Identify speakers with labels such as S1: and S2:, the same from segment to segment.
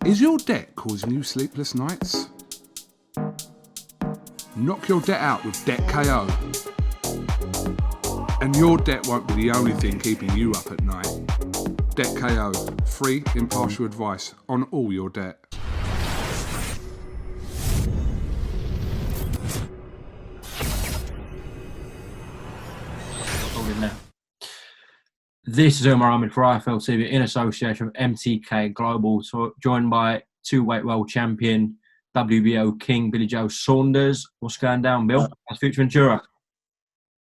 S1: Is your debt causing you sleepless nights? Knock your debt out with Debt KO. And your debt won't be the only thing keeping you up at night. Debt KO. Free, impartial advice on all your debt.
S2: This is UMAR for IFL TV in association with MTK Global, so joined by two-weight world champion, WBO King, Billy Joe Saunders. What's going down, Bill? How's Futurventura?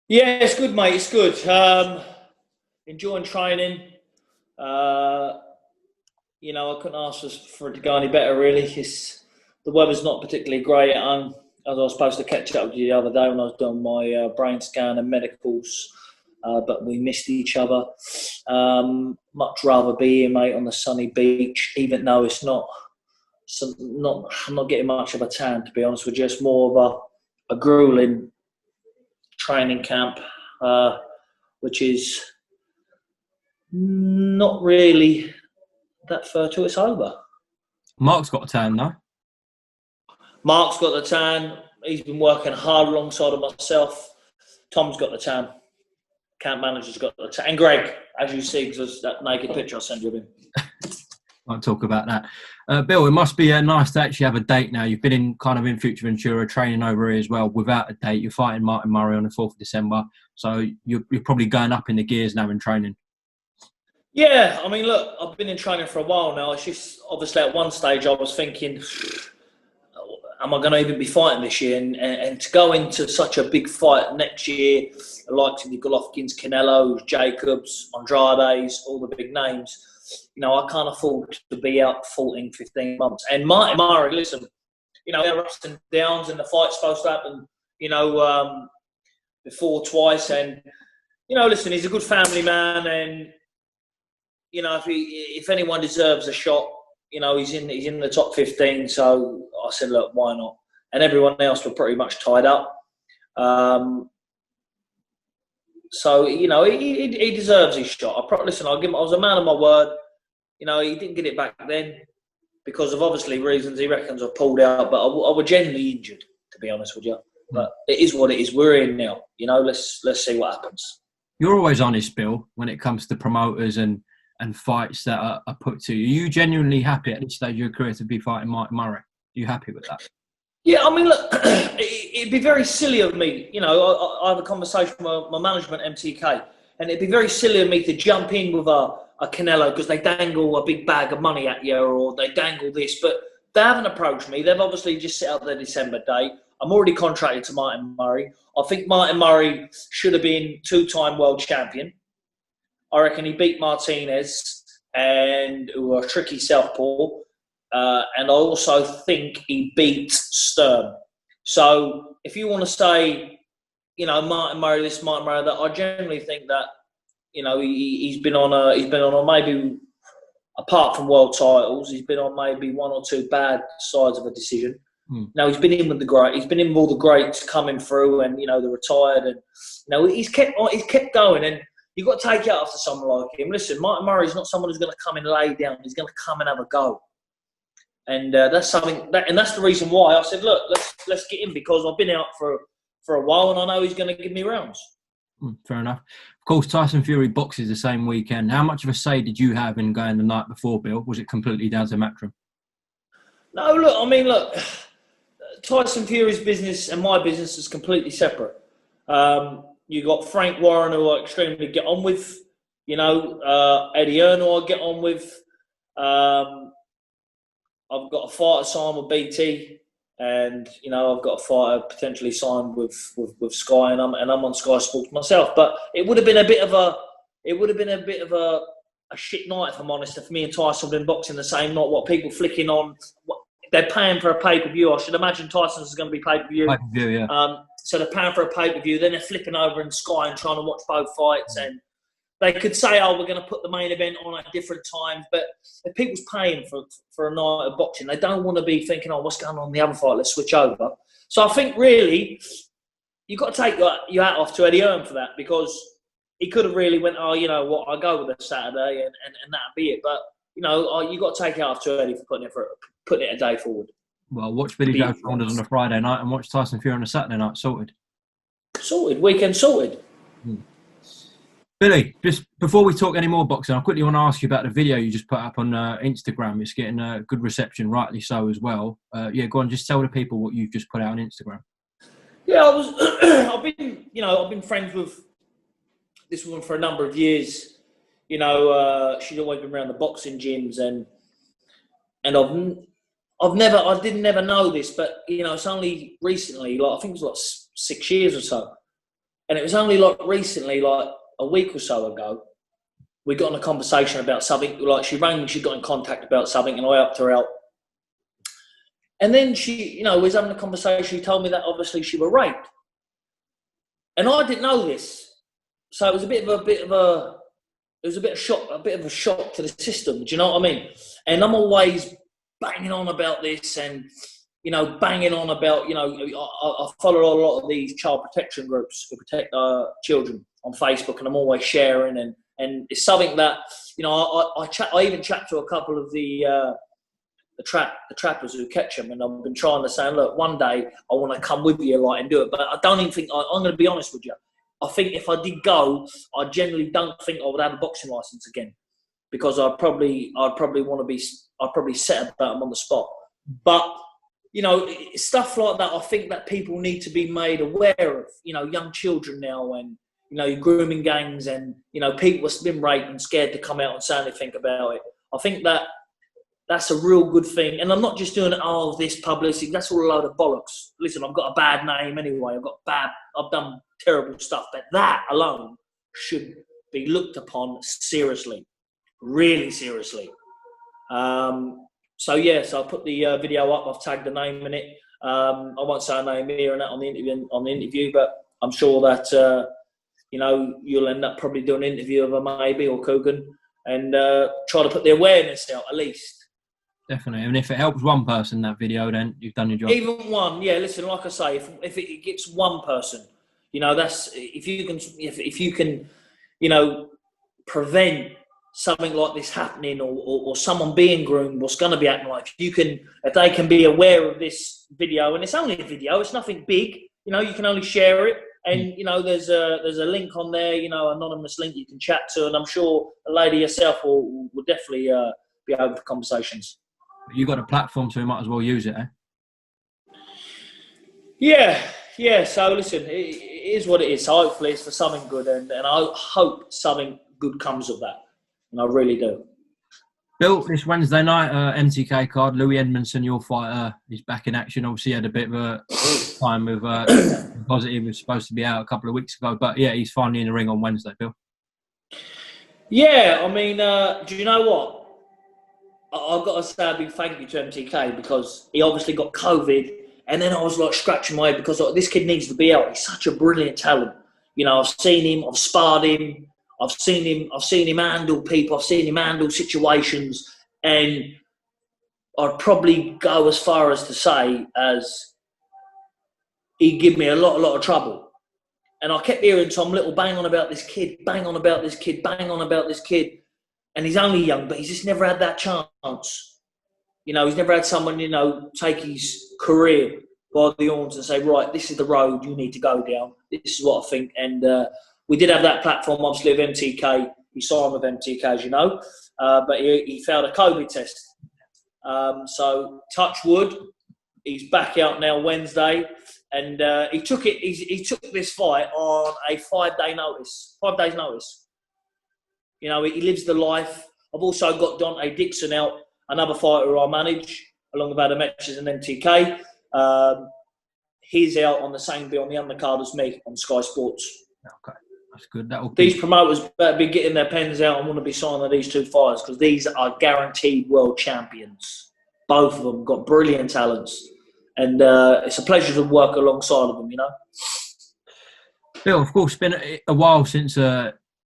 S3: Yeah, it's good, mate. It's good. Enjoying training. I couldn't ask for it to go any better, really. The weather's not particularly great at home, as I was supposed to catch up with you the other day when I was doing my brain scan and medicals. But we missed each other. Much rather be here, mate, on the sunny beach, even though it's not. I'm not getting much of a tan, to be honest with you. It's more of a grueling training camp, which is not really that far till it's over.
S2: Mark's got a tan, though.
S3: Mark's got the tan. He's been working hard alongside of myself. Tom's got the tan. Camp manager's got the tan. And Greg, as you see, because that naked picture I'll send you of him.
S2: I'll talk about that. Bill, it must be nice to actually have a date now. You've been in Futurventura training over here as well without a date. You're fighting Martin Murray on the 4th of December. So you're probably going up in the gears now in training. Yeah,
S3: I mean, look, I've been in training for a while now. It's just, obviously, at one stage I was thinking, am I going to even be fighting this year? And to go into such a big fight next year, the likes of the Golovkins, Canelo, Jacobs, Andrades, all the big names, I can't afford to be out 14, 15 months. And Martin Murray, listen, there are ups and downs, and the fight's supposed to happen, before twice. And, listen, he's a good family man. And, if anyone deserves a shot, he's in the top 15. So I said, look, why not? And everyone else were pretty much tied up. So, he deserves his shot. I was a man of my word. He didn't get it back then because of obviously reasons he reckons I pulled out. But I was genuinely injured, to be honest with you. But it is what it is. We're in now. Let's see what happens.
S2: You're always honest, Bill, when it comes to promoters and fights that are put to you. Are you genuinely happy at this stage of your career to be fighting Martin Murray? Are you happy with that?
S3: Yeah, I mean, look, it'd be very silly of me. I have a conversation with my management, MTK, and it'd be very silly of me to jump in with a Canelo because they dangle a big bag of money at you or they dangle this. But they haven't approached me. They've obviously just set up their December date. I'm already contracted to Martin Murray. I think Martin Murray should have been two-time world champion. I reckon he beat Martinez and who are a tricky southpaw. And I also think he beat Stern. So if you want to say, Martin Murray this, Martin Murray that, I generally think that, he's been on maybe, apart from world titles, he's been on maybe one or two bad sides of a decision. Now he's been in with the great. He's been in with all the greats coming through, and the retired, and he's kept going. And you've got to take it after someone like him. Listen, Martin Murray's not someone who's going to come and lay down. He's going to come and have a go. And that's something and that's the reason why I said, look, let's get him, because I've been out for a while and I know he's going to give me rounds.
S2: Fair enough. Of course, Tyson Fury boxes the same weekend. How much of a say did you have in going the night before, Bill? Was it completely down to Matchroom?
S3: No, look, Tyson Fury's business and my business is completely separate. You got Frank Warren, who I extremely get on with. Eddie Hearn, who I get on with. I've got a fighter signed with BT, and I've got a fighter potentially signed with Sky, and I'm on Sky Sports myself. But it would have been a bit of a shit night, if I'm honest, if me and Tyson had been boxing the same night. What people flicking on? They're paying for a pay-per-view. I should imagine Tyson's is going to be pay-per-view.
S2: Pay-per-view, yeah.
S3: So they're paying for a pay-per-view. Then they're flipping over in Sky and trying to watch both fights. And they could say, we're going to put the main event on at different times. But if people's paying for a night of boxing, they don't want to be thinking, what's going on in the other fight? Let's switch over. So I think, really, you've got to take your hat off to Eddie Hearn for that, because he could have really went, I'll go with a Saturday and that'd be it. But you know, you got to take it off too early for putting it a day forward.
S2: Well, watch Billy Joe Saunders on a Friday night and watch Tyson Fury on a Saturday night. Sorted.
S3: Weekend sorted.
S2: Billy, just before we talk any more boxing, I quickly want to ask you about the video you just put up on Instagram. It's getting a good reception, rightly so as well. Go on, just tell the people what you've just put out on Instagram.
S3: Yeah, I've been friends with this woman for a number of years. You know, she's always been around the boxing gyms, and I didn't never know this, but you know, it's only recently, like I think it was like 6 years or so, and it was only like recently, like a week or so ago, we got in a conversation about something. Like she rang me, she got in contact about something, and I helped her out. And then she, you know, was having a conversation. She told me that obviously she was raped, and I didn't know this, so it was a bit of a shock to the system. Do you know what I mean? And I'm always banging on about this, and you know, banging on about, you know, I follow a lot of these child protection groups who protect children on Facebook, and I'm always sharing, and it's something that, you know, I even chat to a couple of the trappers who catch them, and I've been trying to say, look, one day I want to come with you, like, and do it, but I don't even think I'm going to be honest with you. I think if I did go, I generally don't think I would have a boxing license again, because I'd probably set about them on the spot. But you know, stuff like that, I think that people need to be made aware of. You know, young children now, and you know, grooming gangs, and you know, people have been raped and scared to come out and say anything about it. I think that's a real good thing. And I'm not just doing this publicity. That's all a load of bollocks. Listen, I've got a bad name anyway. I've done terrible stuff. But that alone should be looked upon seriously, really seriously. So I put the video up. I've tagged the name in it. I won't say her name here and that on the interview, but I'm sure that you know, you'll end up probably doing an interview of her maybe, or Coogan, and try to put the awareness out at least. Definitely,
S2: and if it helps one person, that video, then you've done your job.
S3: Even one, yeah. Listen, like I say, if it gets one person, you know, that's if you can, you know, prevent something like this happening, or someone being groomed, what's going to be happening. Like if they can be aware of this video, and it's only a video, it's nothing big. You know, you can only share it, and you know, there's a link on there, you know, anonymous link you can chat to, and I'm sure the lady herself will definitely be open for conversations.
S2: You've got a platform, so we might as well use it, eh?
S3: Yeah. So listen, it is what it is. So hopefully it's for something good, and I hope something good comes of that, and I really do.
S2: Bill, this Wednesday night, MTK card, Louis Edmondson, your fighter, is back in action. Obviously, had a bit of a time with Positive, was supposed to be out a couple of weeks ago, but yeah, he's finally in the ring on Wednesday, Bill.
S3: Yeah, I mean, do you know what? I've got to say a big thank you to MTK, because he obviously got COVID, and then I was like scratching my head, because this kid needs to be out. He's such a brilliant talent. You know, I've seen him, I've sparred him, I've seen him handle people, I've seen him handle situations, and I'd probably go as far as to say as he'd give me a lot of trouble. And I kept hearing Tom Little bang on about this kid, bang on about this kid, bang on about this kid. And he's only young, but he's just never had that chance. You know, he's never had someone, you know, take his career by the horns and say, right, this is the road you need to go down. This is what I think. And we did have that platform, obviously, of MTK. He signed with MTK, as you know, but he failed a COVID test. So, touch wood, he's back out now Wednesday, and he took this fight on a 5 days notice. You know, he lives the life. I've also got Dante Dixon out, another fighter who I manage, along with Adam Etches and MTK. He's out on the same bill on the undercard as me on Sky Sports.
S2: Okay, that's good.
S3: These promoters better be getting their pens out and want to be signing these two fighters, because these are guaranteed world champions. Both of them got brilliant talents, and it's a pleasure to work alongside of them, you know.
S2: Bill, of course, it's been a while since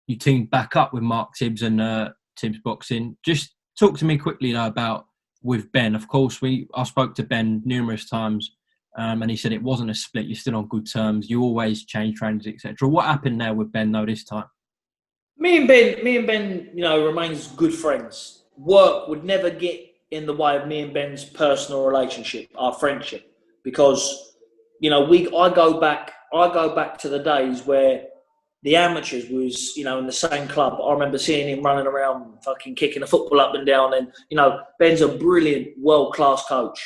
S2: you teamed back up with Mark Tibbs and Tibbs Boxing. Just talk to me quickly about with Ben. Of course, I spoke to Ben numerous times, and he said it wasn't a split. You're still on good terms. You always change trainers, etc. What happened there with Ben though this time?
S3: Me and Ben, you know, remains good friends. work would never get in the way of me and Ben's personal relationship, our friendship, because, you know, I go back to the days where the amateurs was, you know, in the same club. I remember seeing him running around fucking kicking a football up and down. And, you know, Ben's a brilliant, world-class coach.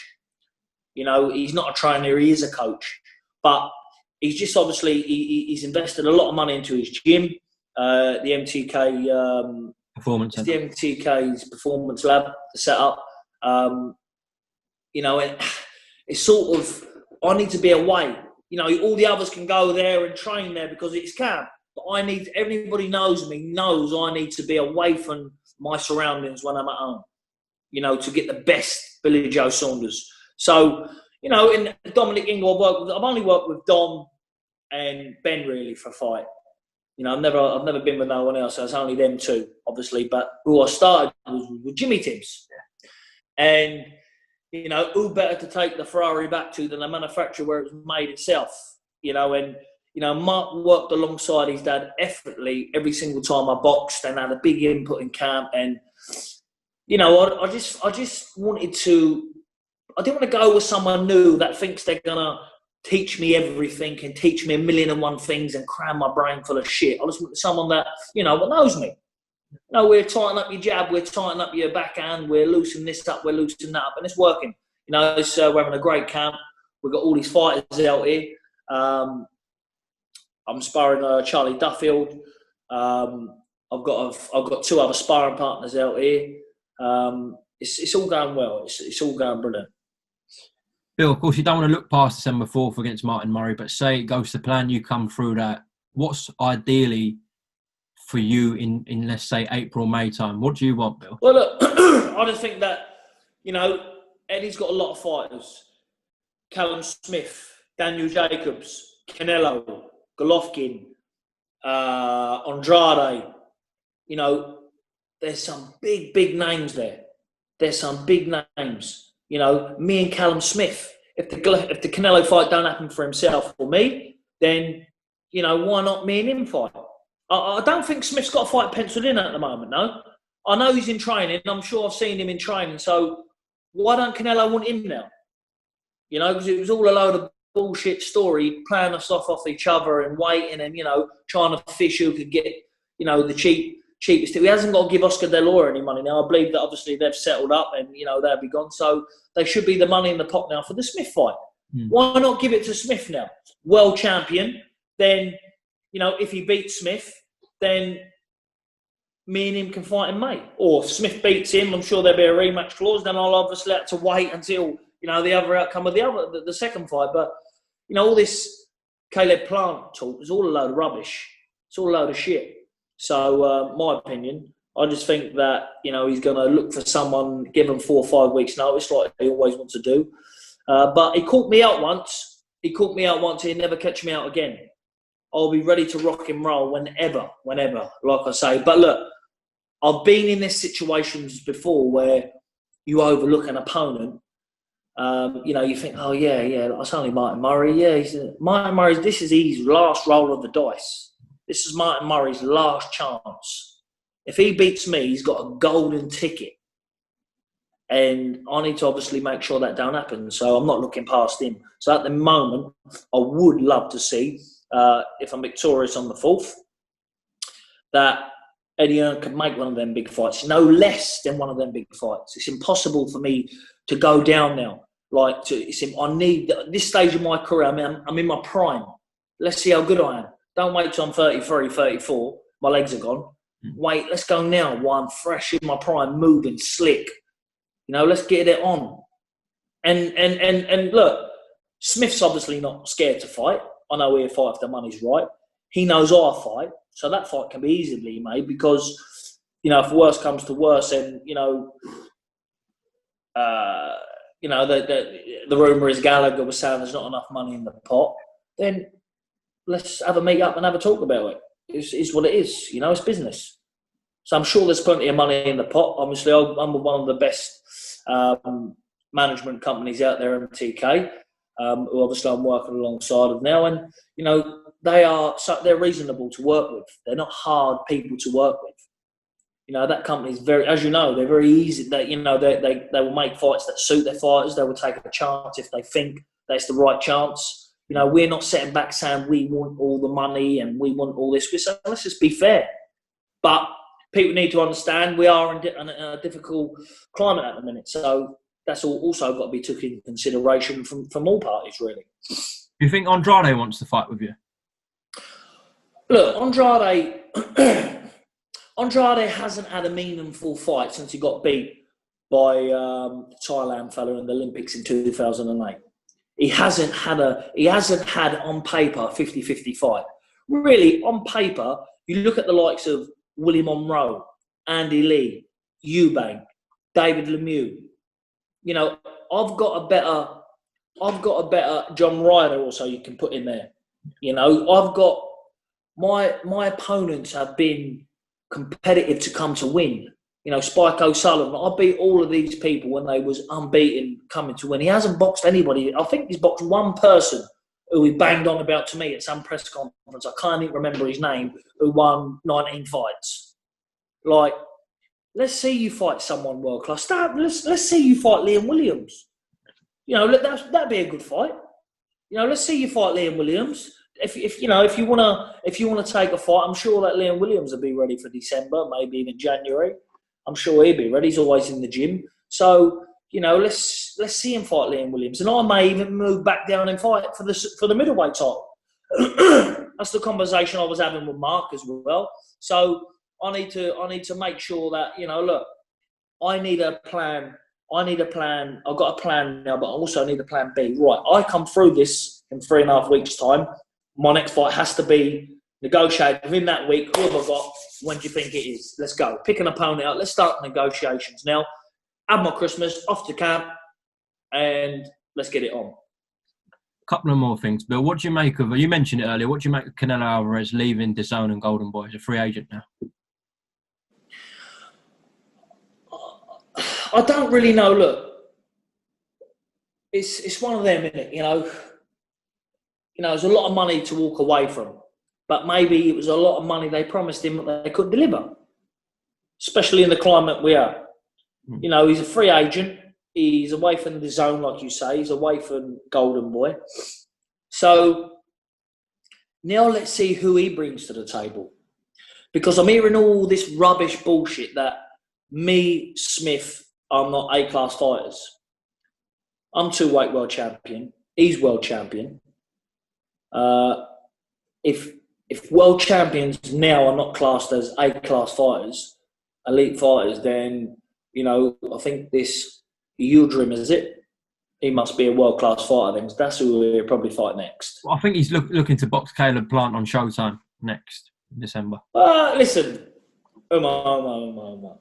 S3: You know, he's not a trainer, he is a coach. But he's just obviously, he's invested a lot of money into his gym, the MTK...
S2: Performance
S3: It's the MTK's performance lab, the setup. You know, it's sort of, I need to be away. You know, all the others can go there and train there because it's camp. But everybody knows me, knows I need to be away from my surroundings when I'm at home, you know, to get the best Billy Joe Saunders. So, you know, in Dominic Ingle, I've only worked with Dom and Ben really for a fight. You know, I've never been with no one else. So it's only them two, obviously. But who I started with Jimmy Tibbs. And, you know, who better to take the Ferrari back to than the manufacturer where it was made itself? You know, and, you know, Mark worked alongside his dad effortlessly every single time I boxed and had a big input in camp. And, you know, I just wanted to, I didn't want to go with someone new that thinks they're going to teach me everything and teach me 1,000,001 things and cram my brain full of shit. I just want someone that, you know, that knows me. No, we're tightening up your jab, we're tightening up your backhand, we're loosening this up, we're loosening that up, and it's working. You know, we're having a great camp. We've got all these fighters out here. I'm sparring Charlie Duffield. I've got two other sparring partners out here. It's all going well. It's all going brilliant.
S2: Bill, of course, you don't want to look past December 4th against Martin Murray, but say it goes to plan, you come through that. What's ideally for you in let's say, April, May time? What do you want, Bill?
S3: Well, look, I just think that, you know, Eddie's got a lot of fighters. Callum Smith, Daniel Jacobs, Canelo, Golovkin, Andrade. You know, there's some big names there. There's some big names. You know, me and Callum Smith. If the Canelo fight don't happen for himself or me, then, you know, why not me and him fight? I don't think Smith's got a fight penciled in at the moment, no. I know he's in training. I'm sure I've seen him in training. So why don't Canelo want him now? You know, because it was all a load of bullshit story, playing us off each other and waiting and, you know, trying to fish who could get, you know, the cheapest. He hasn't got to give Oscar De La Hoya any money now. I believe that obviously they've settled up and, you know, they'll be gone. So they should be the money in the pot now for the Smith fight. Why not give it to Smith now? World champion. Then, you know, if he beats Smith, then me and him can fight in May. Or if Smith beats him, I'm sure there'll be a rematch clause. Then I'll obviously have to wait until, you know, the other outcome of the second fight. But, you know, all this Caleb Plant talk is all a load of rubbish. It's all a load of shit. So, my opinion, I just think that, you know, he's going to look for someone, give him 4 or 5 weeks notice like he always wants to do. But he caught me out once. He'll never catch me out again. I'll be ready to rock and roll whenever, like I say. But look, I've been in these situations before where you overlook an opponent. You know, you think, oh, yeah, that's only Martin Murray. Yeah, Martin Murray, this is his last roll of the dice. This is Martin Murray's last chance. If he beats me, he's got a golden ticket. And I need to obviously make sure that don't happen. So I'm not looking past him. So at the moment, I would love to see, if I'm victorious on the 4th, that Eddie Hearn could make one of them big fights, no less than one of them big fights. It's impossible for me to go down now. I need, at this stage of my career, I mean, I'm in my prime. Let's see how good I am. Don't wait till I'm 33, 34, my legs are gone. Wait, let's go now while I'm fresh in my prime, moving, slick. You know, let's get it on. And look, Smith's obviously not scared to fight. I know he'll fight if the money's right. He knows I'll fight. So that fight can be easily made because, you know, if worse comes to worse and, you know, the rumour is Gallagher was saying there's not enough money in the pot, then let's have a meet up and have a talk about it. It's what it is. You know, it's business. So I'm sure there's plenty of money in the pot. Obviously, I'm with one of the best management companies out there, MTK, who obviously I'm working alongside of now. And, you know, they're reasonable to work with. They're not hard people to work with. You know, that company's very, as you know, they're very easy. They, you know, they will make fights that suit their fighters. They will take a chance if they think that's the right chance. You know, we're not sitting back saying we want all the money and we want all this. We're saying, let's just be fair. But people need to understand we are in a difficult climate at the minute. So that's also got to be taken into consideration from all parties, really.
S2: Do you think Andrade wants to fight with you?
S3: Look, Andrade hasn't had a meaningful fight since he got beat by the Thailand fella in the Olympics in 2008. He hasn't had on paper a 50-50 fight. Really, on paper, you look at the likes of Willie Monroe, Andy Lee, Eubank, David Lemieux. You know, I've got a better John Ryder also you can put in there. You know, I've got my opponents have been competitive to come to win. You know, Spike O'Sullivan, I beat all of these people when they was unbeaten coming to win. He hasn't boxed anybody. I think he's boxed one person who he banged on about to me at some press conference. I can't even remember his name, who won 19 fights. Like, let's see you fight someone world class. Let's see you fight Liam Williams. You know, that'd be a good fight. You know, let's see you fight Liam Williams. If you wanna take a fight, I'm sure that Liam Williams will be ready for December, maybe even January. I'm sure he'll be ready. He's always in the gym. So, you know, let's see him fight Liam Williams, and I may even move back down and fight for the middleweight title. That's the conversation I was having with Mark as well. So I need to make sure that, you know, look, I need a plan. I've got a plan now, but I also need a plan B. Right, I come through this in 3.5 weeks' time. My next fight has to be negotiated within that week. Who have I got? When do you think it is? Let's go. Pick an opponent out. Let's start negotiations now. Have my Christmas, off to camp, and let's get it on.
S2: A couple of more things, Bill. What do you make of, you mentioned it earlier, what do you make of Canelo Alvarez leaving Dazn and Golden Boy? He's a free agent now.
S3: I don't really know. Look, it's one of them, innit? You know, there's a lot of money to walk away from, but maybe it was a lot of money they promised him that they couldn't deliver, especially in the climate we are. You know, he's a free agent. He's away from the zone, like you say. He's away from Golden Boy. So now let's see who he brings to the table, because I'm hearing all this rubbish bullshit that me, Smith, are not A-class fighters. I'm two-weight world champion. He's world champion. If world champions now are not classed as A-class fighters, elite fighters, then, you know, I think this Yildirim, is it? He must be a world-class fighter then. That's who we'll probably fight next.
S2: Well, I think he's looking to box Caleb Plant on Showtime next in December.
S3: Listen, Umar.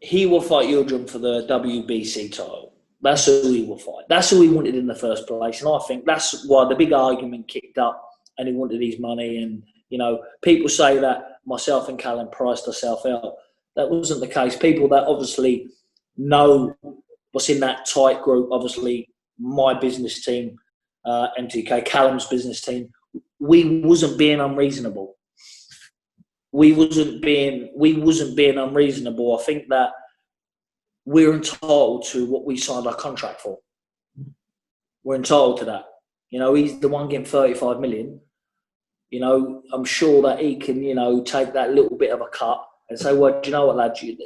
S3: He will fight Yildirim for the WBC title. That's who he will fight. That's who he wanted in the first place. And I think that's why the big argument kicked up and he wanted his money. And, you know, people say that myself and Callum priced ourselves out. That wasn't the case. People that obviously know what's in that tight group, obviously my business team, MTK, Callum's business team, we wasn't being unreasonable. We wasn't being unreasonable. I think that we're entitled to what we signed our contract for. We're entitled to that. You know, he's the one getting 35 million. You know, I'm sure that he can, you know, take that little bit of a cut and say, well, do you know what, lad, you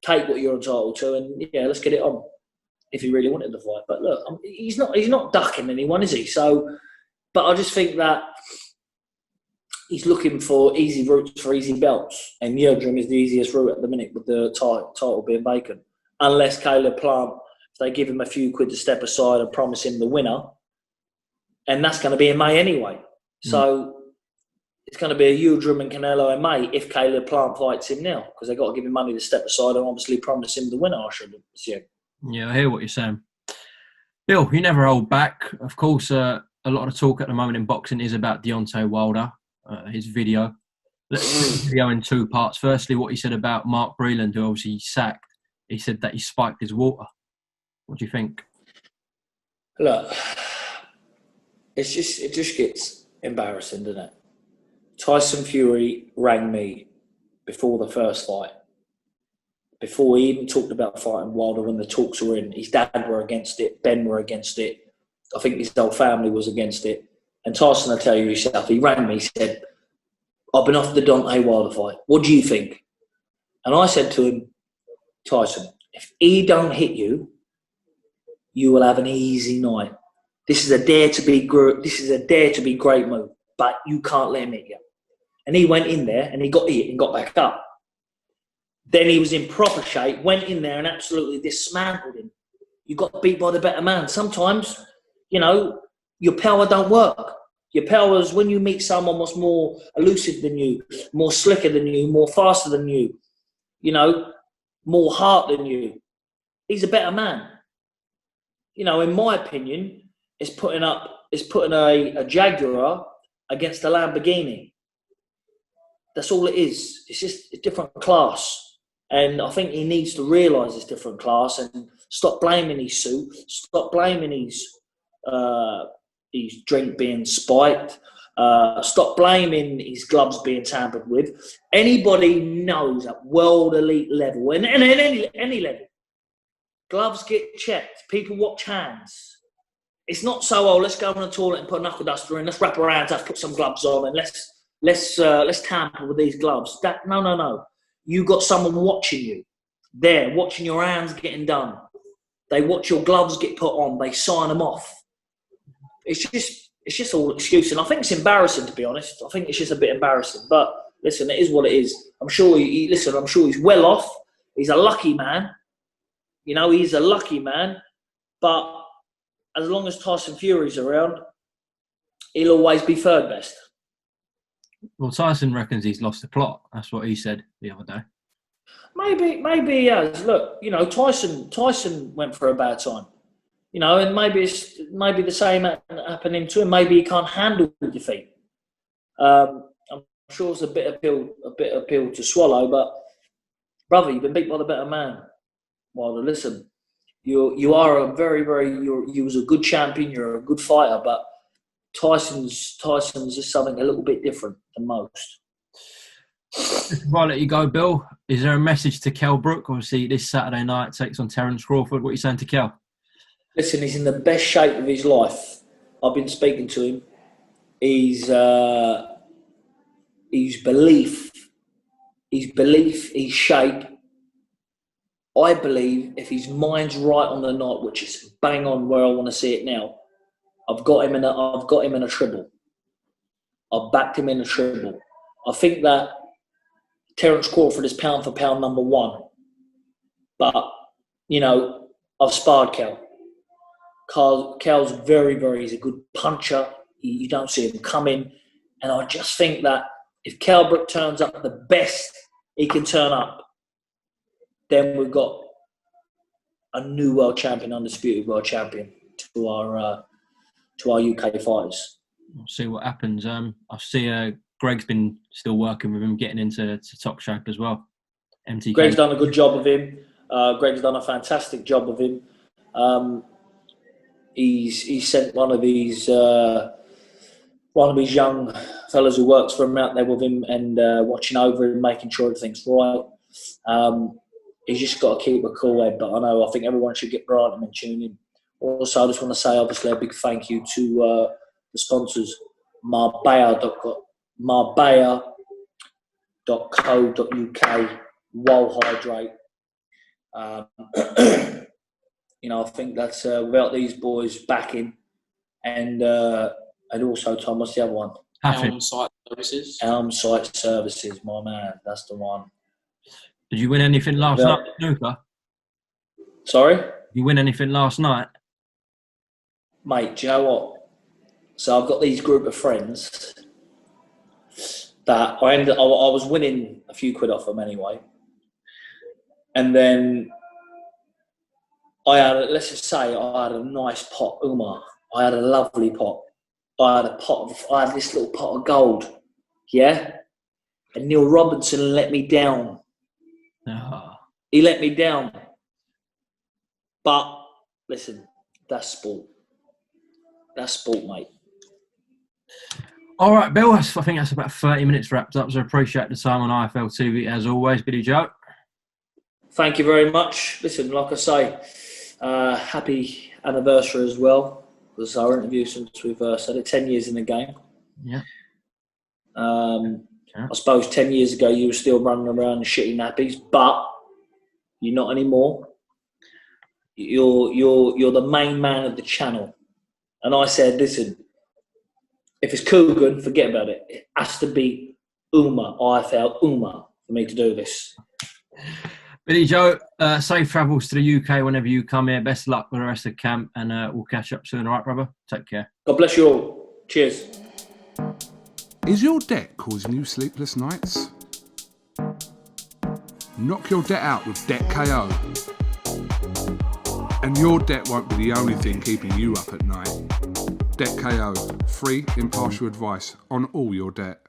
S3: take what you're entitled to and, yeah, let's get it on, if he really wanted to fight. But look, he's not ducking anyone, is he? So, but I just think that he's looking for easy routes for easy belts, and Yildirim is the easiest route at the minute with the title being vacant. Unless Caleb Plant, if they give him a few quid to step aside and promise him the winner, and that's going to be in May anyway. So it's going to be a Yildirim and Canelo in May if Caleb Plant fights him now, because they've got to give him money to step aside and obviously promise him the winner, I should assume.
S2: Yeah, I hear what you're saying. Bill, you never hold back. Of course, a lot of talk at the moment in boxing is about Deontay Wilder. His video. Let's go in two parts. Firstly, what he said about Mark Breland, who obviously he sacked. He said that he spiked his water. What do you think?
S3: Look, it just gets embarrassing, doesn't it? Tyson Fury rang me before the first fight before he even talked about fighting Wilder, when the talks were in, his dad were against it, Ben were against it. I think his whole family was against it. And Tyson, I'll tell you yourself, he rang me, he said, I've been offered the Deontay Wilder fight. What do you think? And I said to him, Tyson, if he don't hit you, you will have an easy night. This is a dare to be great move, but you can't let him hit you. And he went in there and he got hit and got back up. Then he was in proper shape, went in there and absolutely dismantled him. You got beat by the better man. Sometimes, you know, your power don't work. Your power is when you meet someone who's more elusive than you, more slicker than you, more faster than you, you know, more heart than you. He's a better man. You know, in my opinion, it's putting a Jaguar against a Lamborghini. That's all it is. It's just a different class. And I think he needs to realise it's different class and stop blaming his suit, stop blaming his drink being spiked, stop blaming his gloves being tampered with. Anybody knows at world elite level, and any level, gloves get checked. People watch hands. It's not so, oh, let's go on the toilet and put a knuckle duster in, let's wrap our hands up, put some gloves on, and let's tamper with these gloves. No. You got someone watching you. There, watching your hands getting done. They watch your gloves get put on. They sign them off. It's just all excuse. And I think it's embarrassing, to be honest. I think it's just a bit embarrassing. But listen, it is what it is. I'm sure he's well off. He's a lucky man. You know, he's a lucky man. But as long as Tyson Fury's around, he'll always be third best.
S2: Well, Tyson reckons he's lost the plot. That's what he said the other day.
S3: Maybe he has. Look, you know, Tyson went for a bad time. You know, and maybe the same happening to him. Maybe he can't handle defeat. I'm sure it's a bit of pill to swallow. But brother, you've been beat by the better man. Wilder, listen, you are a you was a good champion. You're a good fighter, but Tyson's is something a little bit different than most.
S2: Before I let you go, Bill, is there a message to Kell Brook? Obviously, this Saturday night takes on Terence Crawford. What are you saying to Kell?
S3: Listen, he's in the best shape of his life. I've been speaking to him. His belief, his shape. I believe if his mind's right on the night, which is bang on where I want to see it now, I've got him in a triple. I've backed him in a triple. I think that Terence Crawford is pound for pound number one. But, you know, I've sparred Kell. Kell's he's a good puncher. You don't see him coming. And I just think that if Kell Brook turns up the best he can turn up, then we've got a new world champion, undisputed world champion to our UK fighters.
S2: We'll see what happens. I see Greg's been still working with him, getting into top shape as well. MTK.
S3: Greg's done a good job of him. Greg's done a fantastic job of him. He's sent one of his young fellas who works for him out there with him and watching over him, making sure everything's right. He's just got to keep a cool head. But I think everyone should get behind him and tune in. Also, I just want to say, obviously, a big thank you to the sponsors, Marbella.co.uk, Wall Hydrate. You know, I think that's without these boys backing, and also Tom, what's the other one?
S4: Elm Site Services.
S3: Elm Site Services, my man, that's the one.
S2: Did you win anything last night, snooker?
S3: Sorry?
S2: Did you win anything last night?
S3: Mate, do you know what? So I've got these group of friends that I was winning a few quid off them anyway. And then I had a nice pot, UMAR. I had a lovely pot. I had this little pot of gold. Yeah? And Neil Robinson let me down.
S2: Oh.
S3: He let me down. But listen, that's sport. That's sport, mate.
S2: All right, Bill, I think that's about 30 minutes wrapped up, so I appreciate the time on IFL TV as always, Billy Joe.
S3: Thank you very much. Listen, like I say, happy anniversary as well. Because our interview since we've said it, 10 years in the game.
S2: Yeah.
S3: I suppose 10 years ago you were still running around in shitty nappies, but you're not anymore. You're the main man of the channel. And I said, listen, if it's Coogan, forget about it. It has to be UMAR, IFL UMAR, for me to do this.
S2: Billy Joe, safe travels to the UK whenever you come here. Best of luck with the rest of camp, and we'll catch up soon. All right, brother? Take care.
S3: God bless you all. Cheers.
S1: Is your debt causing you sleepless nights? Knock your debt out with Debt KO. And your debt won't be the only thing keeping you up at night. Debt KO, free impartial advice on all your debt.